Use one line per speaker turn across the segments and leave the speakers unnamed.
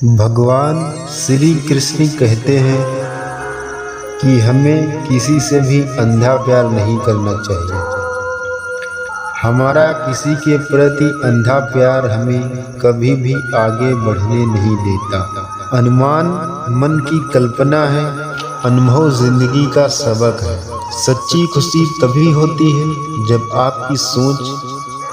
भगवान श्री कृष्ण कहते हैं कि हमें किसी से भी अंधा प्यार नहीं करना चाहिए। हमारा किसी के प्रति अंधा प्यार हमें कभी भी आगे बढ़ने नहीं देता। अनुमान मन की कल्पना है, अनुभव जिंदगी का सबक है। सच्ची खुशी तभी होती है जब आपकी सोच,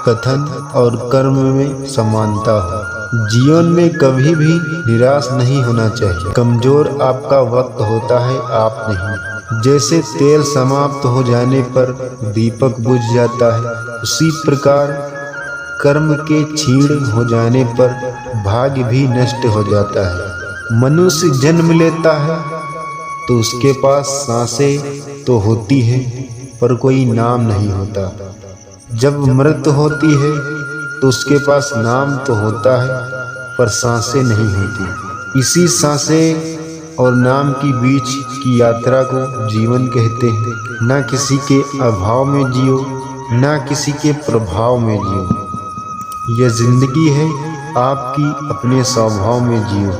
कथन और कर्म में समानता हो। जीवन में कभी भी निराश नहीं होना चाहिए। कमजोर आपका वक्त होता है, आप नहीं। जैसे तेल समाप्त हो जाने पर दीपक बुझ जाता है, उसी प्रकार कर्म के क्षीण हो जाने पर भाग्य भी नष्ट हो जाता है। मनुष्य जन्म लेता है तो उसके पास सांसें तो होती है पर कोई नाम नहीं होता। जब मृत्यु होती है तो उसके पास नाम तो होता है पर सांसें नहीं होती। इसी सांसें और नाम की बीच की यात्रा को जीवन कहते हैं। ना किसी के अभाव में जियो, ना किसी के प्रभाव में जियो। यह जिंदगी है आपकी, अपने स्वभाव में जियो।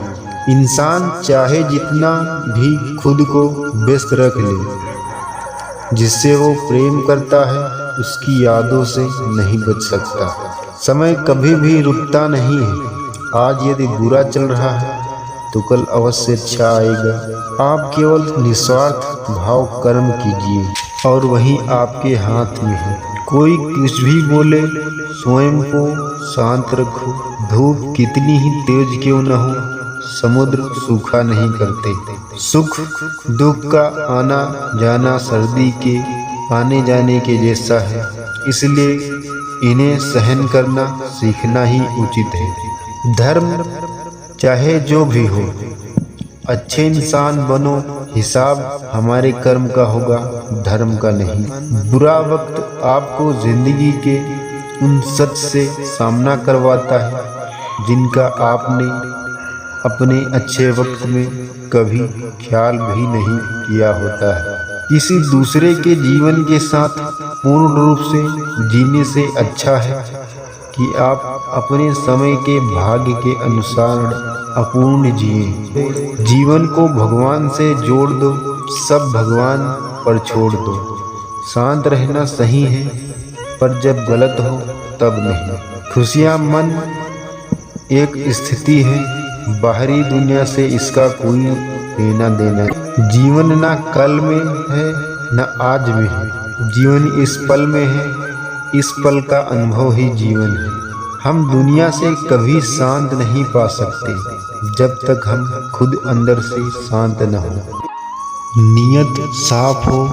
इंसान चाहे जितना भी खुद को व्यस्त रख ले, जिससे वो प्रेम करता है उसकी यादों से नहीं बच सकता। समय कभी भी रुकता नहीं है। आज यदि बुरा चल रहा है तो कल अवश्य अच्छा आएगा। आप केवल निस्वार्थ भाव कर्म कीजिए और वही आपके हाथ में है। कोई कुछ भी बोले, स्वयं को शांत रखो। धूप कितनी ही तेज क्यों न हो, समुद्र सूखा नहीं करते। सुख दुख का आना जाना सर्दी के आने जाने के जैसा है, इसलिए इन्हें सहन करना सीखना ही उचित है। धर्म चाहे जो भी हो, अच्छे इंसान बनो। हिसाब हमारे कर्म का होगा, धर्म का नहीं। बुरा वक्त आपको जिंदगी के उन सच से सामना करवाता है जिनका आपने अपने अच्छे वक्त में कभी ख्याल भी नहीं किया होता है। किसी दूसरे के जीवन के साथ पूर्ण रूप से जीने से अच्छा है कि आप अपने समय के भाग्य के अनुसार अपूर्ण जिए। जीवन को भगवान से जोड़ दो, सब भगवान पर छोड़ दो। शांत रहना सही है पर जब गलत हो तब नहीं। खुशियाँ मन एक स्थिति है, बाहरी दुनिया से इसका कोई लेना देना। जीवन ना कल में है न आज में है, जीवन इस पल में है। इस पल का अनुभव ही जीवन है। हम दुनिया से कभी शांत नहीं पा सकते जब तक हम खुद अंदर से शांत न हो। नीयत साफ हो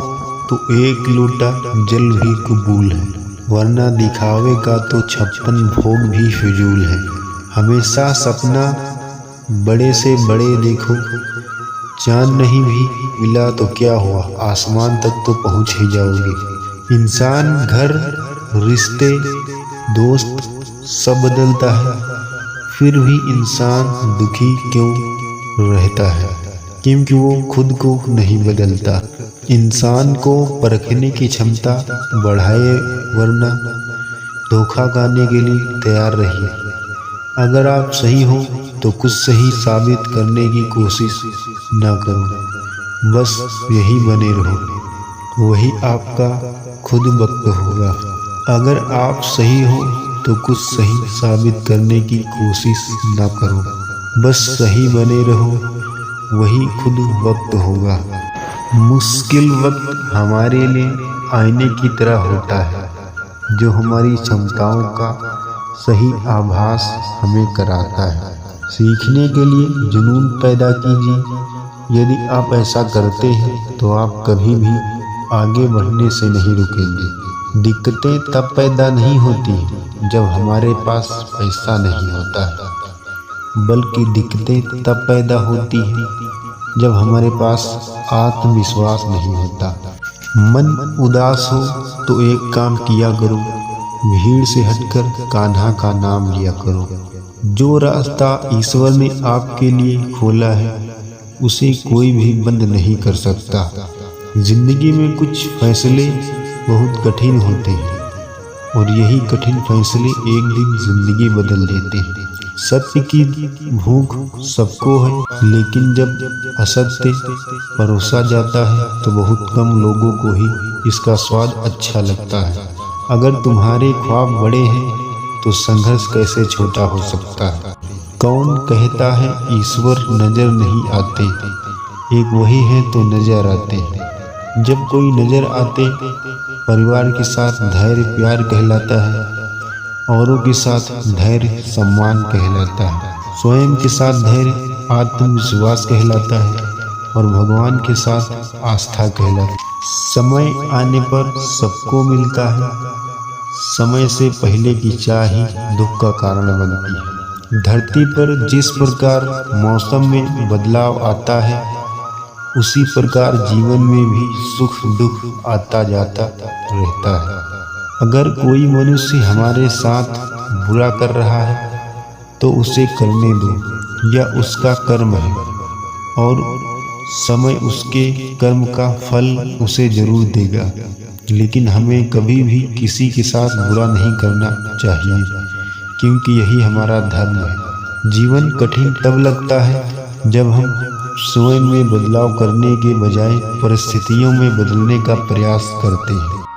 तो एक लोटा जल भी कबूल है, वरना दिखावे का तो 56 भोग भी फिजूल है। हमेशा सपना बड़े से बड़े देखो, चांद नहीं भी मिला तो क्या हुआ, आसमान तक तो पहुंच ही जाओगे। इंसान, घर, रिश्ते, दोस्त सब बदलता है, फिर भी इंसान दुखी क्यों रहता है? क्योंकि वो खुद को नहीं बदलता। इंसान को परखने की क्षमता बढ़ाए, वरना धोखा खाने के लिए तैयार रहिए। अगर आप सही हो तो कुछ सही साबित करने की कोशिश ना करो, बस यही बने रहो, वही आपका खुद वक्त होगा। अगर आप सही हो तो कुछ सही साबित करने की कोशिश ना करो, बस सही बने रहो, वही खुद वक्त होगा। मुश्किल वक्त हमारे लिए आईने की तरह होता है, जो हमारी क्षमताओं का सही आभास हमें कराता है। सीखने के लिए जुनून पैदा कीजिए। यदि आप ऐसा करते हैं तो आप कभी भी आगे बढ़ने से नहीं रुकेंगे। दिक्कतें तब पैदा नहीं होती जब हमारे पास पैसा नहीं होता है, बल्कि दिक्कतें तब पैदा होती हैं जब हमारे पास आत्मविश्वास नहीं होता। मन उदास हो तो एक काम किया करो, भीड़ से हटकर कान्हा का नाम लिया करो। जो रास्ता ईश्वर ने आपके लिए खोला है उसे कोई भी बंद नहीं कर सकता। जिंदगी में कुछ फैसले बहुत कठिन होते हैं और यही कठिन फैसले एक दिन जिंदगी बदल देते हैं। सत्य की भूख सबको है, लेकिन जब असत्य परोसा जाता है तो बहुत कम लोगों को ही इसका स्वाद अच्छा लगता है। अगर तुम्हारे ख्वाब बड़े हैं तो संघर्ष कैसे छोटा हो सकता है। कौन कहता है ईश्वर नजर नहीं आते, एक वही है तो नजर आते। जब कोई नजर आते परिवार के साथ धैर्य प्यार कहलाता है, औरों के साथ धैर्य सम्मान कहलाता है, स्वयं के साथ धैर्य आत्मविश्वास कहलाता है और भगवान के साथ आस्था कहलाता है। समय आने पर सबको मिलता है, समय से पहले की चाह ही दुख का कारण बनती है। धरती पर जिस प्रकार मौसम में बदलाव आता है, उसी प्रकार जीवन में भी सुख दुख आता जाता रहता है। अगर कोई मनुष्य हमारे साथ बुरा कर रहा है तो उसे करने दो, यह उसका कर्म है और समय उसके कर्म का फल उसे जरूर देगा। लेकिन हमें कभी भी किसी के साथ बुरा नहीं करना चाहिए, क्योंकि यही हमारा धर्म है। जीवन कठिन तब लगता है जब हम स्वयं में बदलाव करने के बजाय परिस्थितियों में बदलने का प्रयास करते हैं।